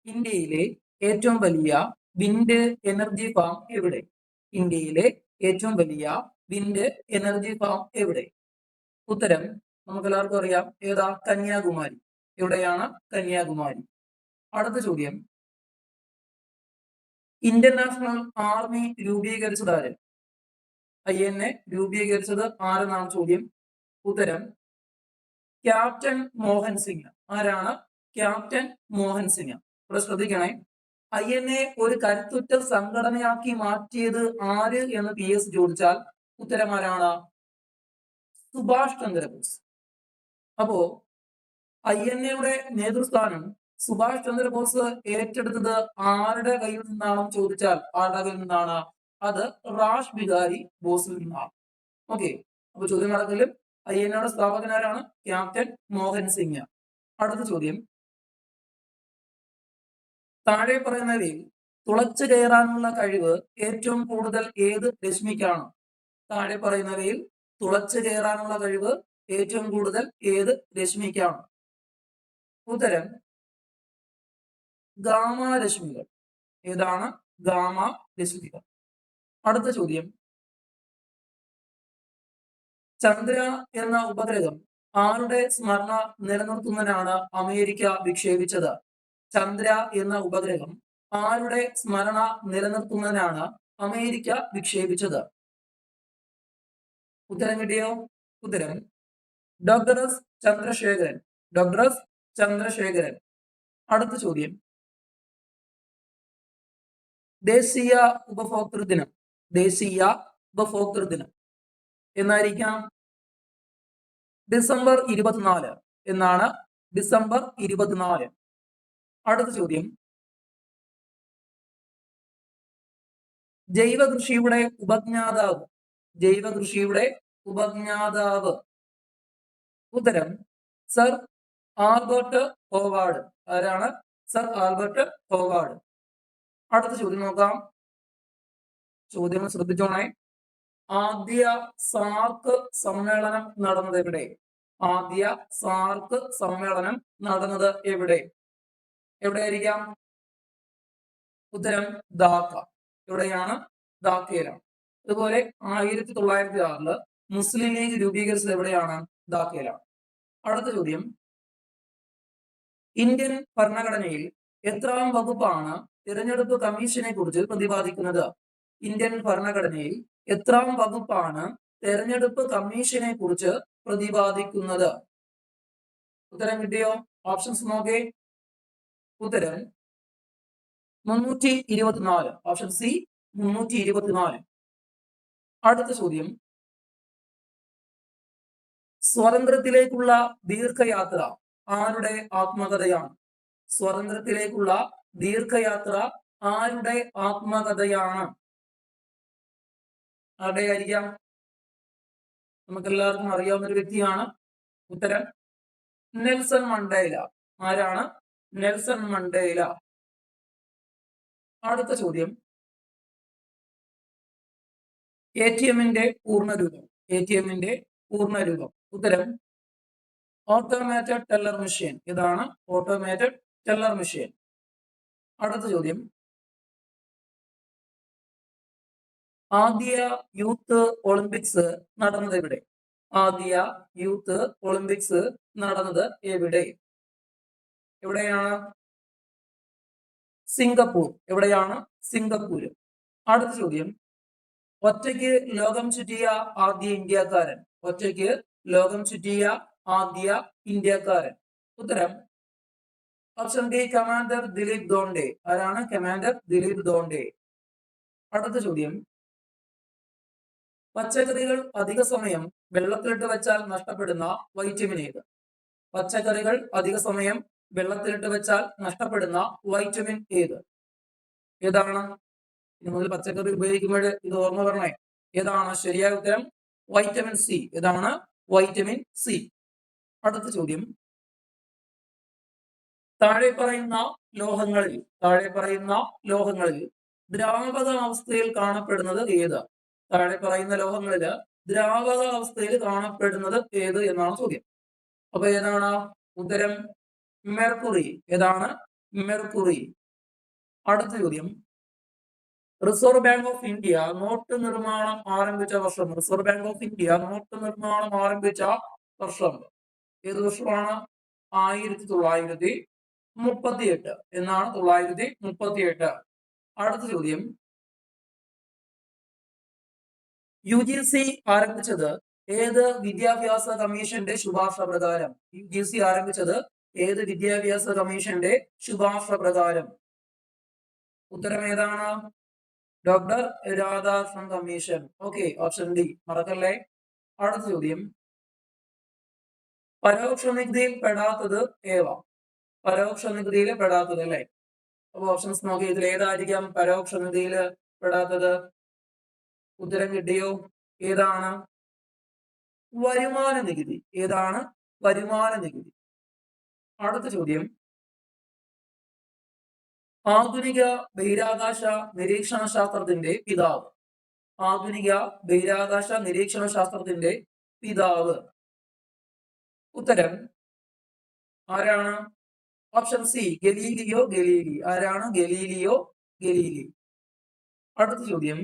ഇന്ത്യയിലെ ഏറ്റവും വലിയ വിൻഡ് എനർജി ഫാം എവിടെ? ഇന്ത്യയിലെ ഏറ്റവും വലിയ വിൻഡ് എനർജി ഫാം എവിടെ? ഉത്തരം നമുക്ക് എല്ലാവർക്കും അറിയാം. ഏതാ? കന്യാകുമാരി. എവിടെയാണ്? കന്യാകുമാരി. അടുത്ത ചോദ്യം, ഇന്ത്യൻ നാഷണൽ ആർമി രൂപീകരിച്ചത് ആര്? INA രൂപീകരിച്ചത് ആരെന്നാണ് ചോദ്യം. ഉത്തരം ക്യാപ്റ്റൻ മോഹൻ സിംഗ്. ആരാണ്? ക്യാപ്റ്റൻ മോഹൻ സിംഗ്. ഇവിടെ ശ്രദ്ധിക്കണേ, INA ഒരു കരുത്തുറ്റ സംഘടനയാക്കി മാറ്റിയത് ആര് എന്ന് PS ചോദിച്ചാൽ ഉത്തരം ആരാണ്? സുഭാഷ് ചന്ദ്രബോസ്. അപ്പോ INA നേതൃസ്ഥാനം സുഭാഷ് ചന്ദ്രബോസ് ഏറ്റെടുത്തത് ആരുടെ കയ്യിൽ നിന്നാണെന്ന് ചോദിച്ചാൽ ആരുടെ കയ്യിൽ നിന്നാണ്? അത് റാഷ് ബിഹാരി ബോസിൽ നിന്നാണ്. ഓക്കെ, അപ്പൊ ചോദ്യം നടക്കലും INA സ്ഥാപകനാരാണ്? ക്യാപ്റ്റൻ മോഹൻ സിംഗ്. അടുത്ത ചോദ്യം, താഴെ പറയുന്നവയിൽ തുളച്ചു കയറാനുള്ള കഴിവ് ഏറ്റവും കൂടുതൽ ഏത് രശ്മിക്കാണ്? താഴെ പറയുന്നവയിൽ തുളച്ചു കയറാനുള്ള കഴിവ് ഏറ്റവും കൂടുതൽ ഏത് രശ്മിക്കാണ്? ഉത്തരം ഗാമ രശ്മികൾ. ഏതാണ്? ഗാമ രശ്മികൾ. അടുത്ത ചോദ്യം, ചന്ദ്ര എന്ന ഉപഗ്രഹം ആരുടെ സ്മരണ നിലനിർത്തുന്നതിനാണ് അമേരിക്ക വിക്ഷേപിച്ചത്? ചന്ദ്ര എന്ന ഉപഗ്രഹം ആരുടെ സ്മരണ നിലനിർത്തുന്നതിനാണ് അമേരിക്ക വിക്ഷേപിച്ചത്? ഉത്തരം കിട്ടിയോ? ഉത്തരം doctor S Chandrasekharan. Doctor S Chandrasekharan. അടുത്ത ചോദ്യം, ദേശീയ ഉപഭോക്തൃ ദിനം. ദേശീയ ഉപഭോക്തൃ ദിനം എന്നായിരിക്കാം? ഡിസംബർ 24 എന്നാണ്. ഡിസംബർ 24. അടുത്ത ചോദ്യം, ജൈവ കൃഷിയുടെ ഉപജ്ഞാതാവ്. ജൈവ കൃഷിയുടെ ഉപജ്ഞാതാവ്. ഉത്തരം സർ ആൽബർട്ട് ഹോവാർഡ്. ആരാണ്? Sir Albert Howard. അടുത്ത ചോദ്യം നോക്കാം. ചോദ്യം ശ്രദ്ധിച്ചോണേ. ആദ്യ സാർക്ക് സമ്മേളനം നടന്നത് എവിടെ? ആദ്യ സാർക്ക് സമ്മേളനം നടന്നത് എവിടെ? എവിടെയായിരിക്കാം? ഉത്തരം ധാക്ക. എവിടെയാണ്? ധാക്കയിലാണ്. അതുപോലെ 1906 മുസ്ലിം ലീഗ് രൂപീകരിച്ചത് എവിടെയാണ്? ധാക്കയിലാണ്. അടുത്ത ചോദ്യം, ഇന്ത്യൻ ഭരണഘടനയിൽ എത്രാം വകുപ്പാണ് തിരഞ്ഞെടുപ്പ് കമ്മീഷനെ കുറിച്ച് പ്രതിപാദിക്കുന്നത്? ഇന്ത്യൻ ഭരണഘടനയിൽ എത്രാം വകുപ്പാണ് തെരഞ്ഞെടുപ്പ് കമ്മീഷനെ കുറിച്ച് പ്രതിപാദിക്കുന്നത്? ഉത്തരം കിട്ടിയോ? ഓപ്ഷൻസ് നോക്കേ. ഉത്തരം 324. Option C 324. അടുത്ത ചോദ്യം, സ്വാതന്ത്ര്യത്തിലേക്കുള്ള ദീർഘയാത്ര ആരുടെ ആത്മകഥയാണ്? സ്വാതന്ത്ര്യത്തിലേക്കുള്ള ദീർഘയാത്ര ആരുടെ ആത്മകഥയാണ്? ആരുടെ ആയിരിക്കാം? നമുക്കെല്ലാവർക്കും അറിയാവുന്ന ഒരു വ്യക്തിയാണ്. ഉത്തരം നെൽസൺ മണ്ടേല. ആരാണ്? Nelson Mandela. അടുത്ത ചോദ്യം, ATMന്റെ പൂർണ്ണരൂപം. ATMന്റെ പൂർണ്ണരൂപം. ഉത്തരം ഓട്ടോമേറ്റഡ് ടെല്ലർ മെഷീൻ. ഇതാണ് ഓട്ടോമേറ്റഡ് ടെല്ലർ മെഷീൻ. അടുത്ത ചോദ്യം, ആദ്യ യൂത്ത് ഒളിമ്പിക്സ് നടന്നത് എവിടെ? ആദ്യ യൂത്ത് ഒളിമ്പിക്സ് നടന്നത് എവിടെ? എവിടെയാണ്? സിംഗപ്പൂർ. എവിടെയാണ്? സിംഗപ്പൂർ. അടുത്ത ചോദ്യം, ഒറ്റയ്ക്ക് ലോകം ചുറ്റിയ ആദ്യ ഇന്ത്യക്കാരൻ. ഒറ്റയ്ക്ക് ലോകം ചുറ്റിയ ആദ്യ ഇന്ത്യക്കാരൻ. ഉത്തരം ഓപ്ഷൻ ഡി കമാൻഡർ ദിലീപ് ദോണ്ടെ. ആരാണ്? കമാൻഡർ ദിലീപ് ദോണ്ടെ. അടുത്ത ചോദ്യം, പച്ചക്കറികൾ അധിക സമയം വെള്ളത്തിലിട്ട് വെച്ചാൽ നഷ്ടപ്പെടുന്ന വൈറ്റമിൻ ഏത്? പച്ചക്കറികൾ അധിക സമയം വെള്ളത്തിലിട്ട് വെച്ചാൽ നഷ്ടപ്പെടുന്ന വൈറ്റമിൻ ഏത്? ഏതാണ്? ഇനി മുതൽ പച്ചക്കറി ഉപയോഗിക്കുമ്പോൾ ഇത് ഓർമ്മ പറഞ്ഞേ. ഏതാണ് ശരിയായ ഉത്തരം? Vitamin C. ഏതാണ്? Vitamin C. അടുത്ത ചോദ്യം, താഴെ പറയുന്ന ലോഹങ്ങളിൽ ദ്രാവക അവസ്ഥയിൽ കാണപ്പെടുന്നത് ഏത്? താഴെ പറയുന്ന ലോഹങ്ങളിൽ ദ്രാവക അവസ്ഥയിൽ കാണപ്പെടുന്നത് ഏത് എന്നാണ് ചോദ്യം. അപ്പൊ ഏതാണ്? ഉത്തരം മെർക്കുറി. ഏതാണ്? മെർക്കുറി. അടുത്ത ചോദ്യം, reserve bank of India note നിർമ്മാണം ആരംഭിച്ച വർഷം. Reserve bank of India note നിർമ്മാണം ആരംഭിച്ച വർഷം ഏത് വർഷമാണ്? 1938 എന്നാണ്. 1938. അടുത്ത ചോദ്യം, UGC ആരംഭിച്ചത് ഏത് വിദ്യാഭ്യാസ കമ്മീഷന്റെ ശുപാർശ പ്രകാരം? UGC ആരംഭിച്ചത് ഏത് വിദ്യാഭ്യാസ കമ്മീഷന്റെ ശുപാർശ പ്രകാരം? ഉത്തരം ഏതാണ്? Doctor Radhakrishnan commission. Okay, option D മറക്കല്ലേ. അടുത്ത ചോദ്യം, പരോക്ഷ നികുതിയിൽ പെടാത്തത് ഏവ? പരോക്ഷ നികുതിയിൽ പെടാത്തത് അല്ലേ? അപ്പൊ ഓപ്ഷൻസ് നോക്കി, ഇതിൽ ഏതായിരിക്കാം പരോക്ഷ നികുതിയിൽ പെടാത്തത്? ഉത്തരം കിട്ടിയോ? ഏതാണ്? വരുമാന നികുതി. ഏതാണ്? വരുമാന നികുതി. അടുത്ത ചോദ്യം, ആധുനിക ബഹിരാകാശ നിരീക്ഷണ ശാസ്ത്രത്തിന്റെ പിതാവ്. ആധുനിക ബഹിരാകാശ നിരീക്ഷണ ശാസ്ത്രത്തിന്റെ പിതാവ്. ഉത്തരം ആരാണ്? Option C Galileo Galilei. ആരാണ്? Galileo Galilei. അടുത്ത ചോദ്യം,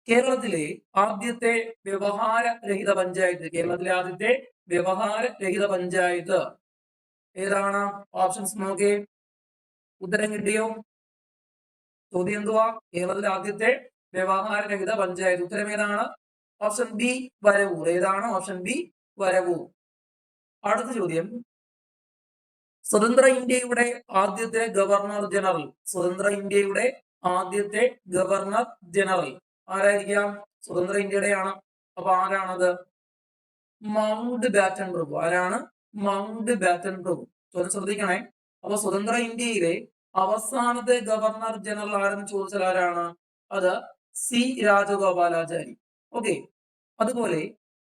കേരളത്തിലെ ആദ്യത്തെ വ്യവഹാര രഹിത പഞ്ചായത്ത്. കേരളത്തിലെ ആദ്യത്തെ വ്യവഹാര രഹിത പഞ്ചായത്ത് ഏതാണ്? ഓപ്ഷൻസ് നോക്കേ. ഉത്തരം കിട്ടിയോ? ചോദ്യം എന്തുവാ? കേരളത്തിലെ ആദ്യത്തെ വ്യവഹാര രഹിത പഞ്ചായത്ത്. ഉത്തരം ഏതാണ്? Option B Varavoor. ഏതാണ്? Option B Varavoor. അടുത്ത ചോദ്യം, സ്വതന്ത്ര ഇന്ത്യയുടെ ആദ്യത്തെ ഗവർണർ ജനറൽ. സ്വതന്ത്ര ഇന്ത്യയുടെ ആദ്യത്തെ ഗവർണർ ജനറൽ ആരായിരിക്കാം? സ്വതന്ത്ര ഇന്ത്യയുടെ ആണ്. അപ്പൊ ആരാണത്? മൗണ്ട് ബാറ്റൻ പ്രഭു. ആരാണ്? മൗണ്ട് ബാറ്റൻ പ്രഭു. ചോദ്യം ശ്രദ്ധിക്കണേ. അപ്പൊ സ്വതന്ത്ര ഇന്ത്യയിലെ അവസാനത്തെ ഗവർണർ ജനറൽ ആരെന്ന് ചോദിച്ചാൽ ആരാണ്? അത് സി രാജഗോപാലാചാരി. ഓക്കെ. അതുപോലെ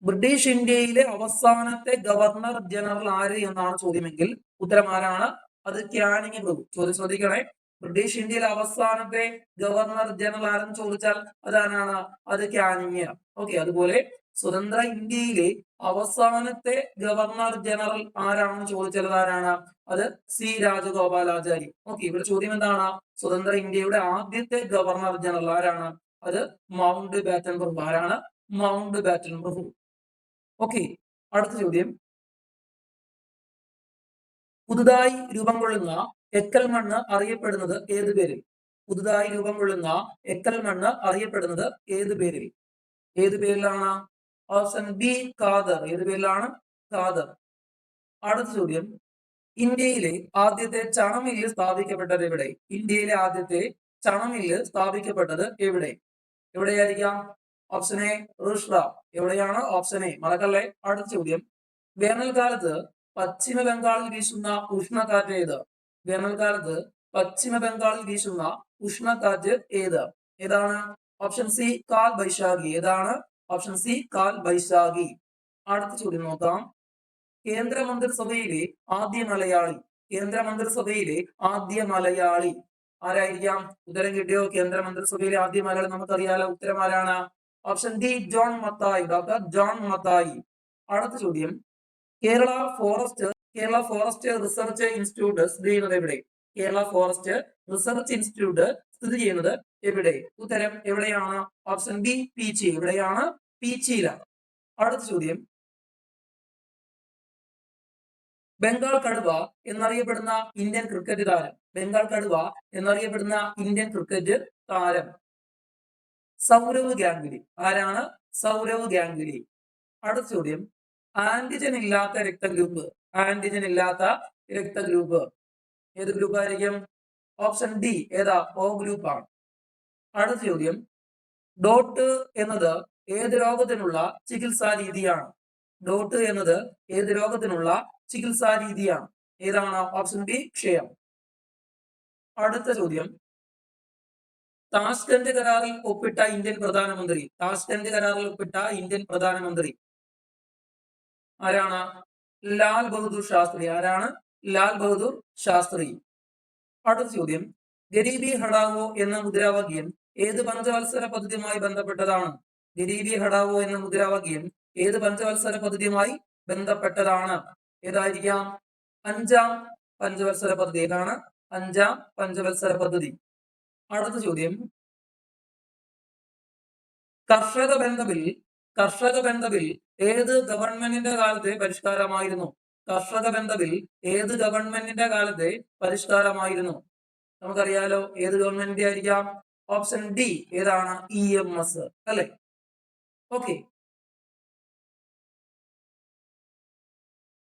ബ്രിട്ടീഷ് ഇന്ത്യയിലെ അവസാനത്തെ ഗവർണർ ജനറൽ ആര് എന്നാണ് ചോദ്യമെങ്കിൽ ഉത്തരം ആരാണ്? അത് ക്യാനിങ് പ്രഭു. ചോദ്യം ശ്രദ്ധിക്കണേ. ബ്രിട്ടീഷ് ഇന്ത്യയിലെ അവസാനത്തെ ഗവർണർ ജനറൽ ആരെന്ന് ചോദിച്ചാൽ അതാരാണ്? അത് ക്യാനിങ്. ഓക്കെ. അതുപോലെ സ്വതന്ത്ര ഇന്ത്യയിലെ അവസാനത്തെ ഗവർണർ ജനറൽ ആരാണെന്ന് ചോദിച്ചാൽ ആരാണ്? അത് സി രാജഗോപാലാചാരി. ഓക്കെ. ഇവിടെ ചോദ്യം എന്താണ്? സ്വതന്ത്ര ഇന്ത്യയുടെ ആദ്യത്തെ ഗവർണർ ജനറൽ ആരാണ്? അത് മൗണ്ട് ബാറ്റൻ പ്രഭു. ആരാണ്? മൗണ്ട് ബാറ്റൻ പ്രഭു. ഓക്കെ. അടുത്ത ചോദ്യം, പുതുതായി രൂപം കൊള്ളുന്ന എക്കൽ മണ്ണ് അറിയപ്പെടുന്നത് ഏത് പേരിൽ? പുതുതായി രൂപം കൊള്ളുന്ന എക്കൽ മണ്ണ് അറിയപ്പെടുന്നത് ഏത് പേരിൽ? ഏത് പേരിലാണ്? Option B Khader. ഏത് പേരിലാണ്? ഖാദർ. അടുത്ത ചോദ്യം, ഇന്ത്യയിലെ ആദ്യത്തെ ചണമില്ല് സ്ഥാപിക്കപ്പെട്ടത് എവിടെ? ഇന്ത്യയിലെ ആദ്യത്തെ ചണമില്ല് സ്ഥാപിക്കപ്പെട്ടത് എവിടെ? എവിടെയായിരിക്കാം? Option A Rishra. എവിടെയാണ്? ഓപ്ഷൻ എ മറക്കല്ലേ. അടുത്ത ചോദ്യം, വേനൽക്കാലത്ത് പശ്ചിമ ബംഗാളിൽ വീശുന്ന ഉഷ്ണക്കാറ്റ് ഏത്? വേനൽക്കാലത്ത് പശ്ചിമ ബംഗാളിൽ വീശുന്ന ഉഷ്ണക്കാറ്റ് ഏത്? ഏതാണ്? ഓപ്ഷൻ സി കാൽ ബൈശാഖി. ഏതാണ്? ഓപ്ഷൻ സി കാൽ ബൈശാഖി. അടുത്ത ചോദ്യം നോക്കാം, കേന്ദ്രമന്ത്രിസഭയിലെ ആദ്യ മലയാളി. കേന്ദ്രമന്ത്രിസഭയിലെ ആദ്യ മലയാളി ആരായിരിക്കാം? ഉത്തരം കിട്ടിയോ? കേന്ദ്രമന്ത്രിസഭയിലെ ആദ്യ മലയാളി നമുക്കറിയാലോ. ഉത്തരം ആരാണ്? Option D John Mathai. Doctor John Mathai. അടുത്ത ചോദ്യം, കേരള ഫോറസ്റ്റ് റിസർച്ച് ഇൻസ്റ്റിറ്റ്യൂട്ട് സ്ഥിതി ചെയ്യുന്നത് എവിടെ? കേരള ഫോറസ്റ്റ് റിസർച്ച് ഇൻസ്റ്റിറ്റ്യൂട്ട് സ്ഥിതി ചെയ്യുന്നത് എവിടെ? ഉത്തരം എവിടെയാണ്? Option B Peechi. എവിടെയാണ്? പീച്ചിയിലാണ്. അടുത്ത ചോദ്യം, ബംഗാൾ കടുവ എന്നറിയപ്പെടുന്ന ഇന്ത്യൻ ക്രിക്കറ്റ് താരം. ബംഗാൾ കടുവ എന്നറിയപ്പെടുന്ന ഇന്ത്യൻ ക്രിക്കറ്റ് താരം സൗരവ് ഗാംഗുലി. ആരാണ്? സൗരവ് ഗാംഗുലി. അടുത്ത ചോദ്യം, ആന്റിജൻ ഇല്ലാത്ത രക്തഗ്രൂപ്പ്. ആന്റിജൻ ഇല്ലാത്ത രക്തഗ്രൂപ്പ് ഏത് ഗ്രൂപ്പ് ആയിരിക്കും? ഓപ്ഷൻ ഡി ഏതാ? ഓ ഗ്രൂപ്പ് ആണ്. അടുത്ത ചോദ്യം, ഡോട്ട് എന്നത് ഏത് രോഗത്തിനുള്ള ചികിത്സാ രീതിയാണ്? ഡോട്ട് എന്നത് ഏത് രോഗത്തിനുള്ള ചികിത്സാ രീതിയാണ്? ഏതാണ്? ഓപ്ഷൻ ബി ക്ഷയം. അടുത്ത ചോദ്യം, താഷ്കന്റ് കരാറിൽ ഒപ്പിട്ട ഇന്ത്യൻ പ്രധാനമന്ത്രി. താഷ്കന്റ് കരാറിൽ ഒപ്പിട്ട ഇന്ത്യൻ പ്രധാനമന്ത്രി ആരാണ്? ലാൽ ബഹദൂർ ശാസ്ത്രി. ആരാണ്? ലാൽ ബഹദൂർ ശാസ്ത്രി. അടുത്ത ചോദ്യം, ഗരീബി ഹഠാവോ എന്ന മുദ്രാവാക്യം ഏത് പഞ്ചവത്സര പദ്ധതിയുമായി ബന്ധപ്പെട്ടതാണ്? ഗരീബി ഹഠാവോ എന്ന മുദ്രാവാക്യം ഏത് പഞ്ചവത്സര പദ്ധതിയുമായി ബന്ധപ്പെട്ടതാണ്? ഏതായിരിക്കാം? 5ാം പഞ്ചവത്സര പദ്ധതി ഏതാണ്? 5ാം പഞ്ചവത്സര പദ്ധതി. അടുത്ത ചോദ്യം, കർഷക ബന്ധ ബിൽ ഏത് ഗവൺമെന്റിന്റെ കാലത്തെ പരിഷ്കാരമായിരുന്നു? കർഷക ബന്ധ ബിൽ ഏത് ഗവൺമെന്റിന്റെ കാലത്തെ പരിഷ്കാരമായിരുന്നു? നമുക്കറിയാലോ ഏത് ഗവൺമെന്റിന്റെ ആയിരിക്കാം? ഓപ്ഷൻ ഡി ഏതാണ്? EMS അല്ലെ? ഓക്കെ,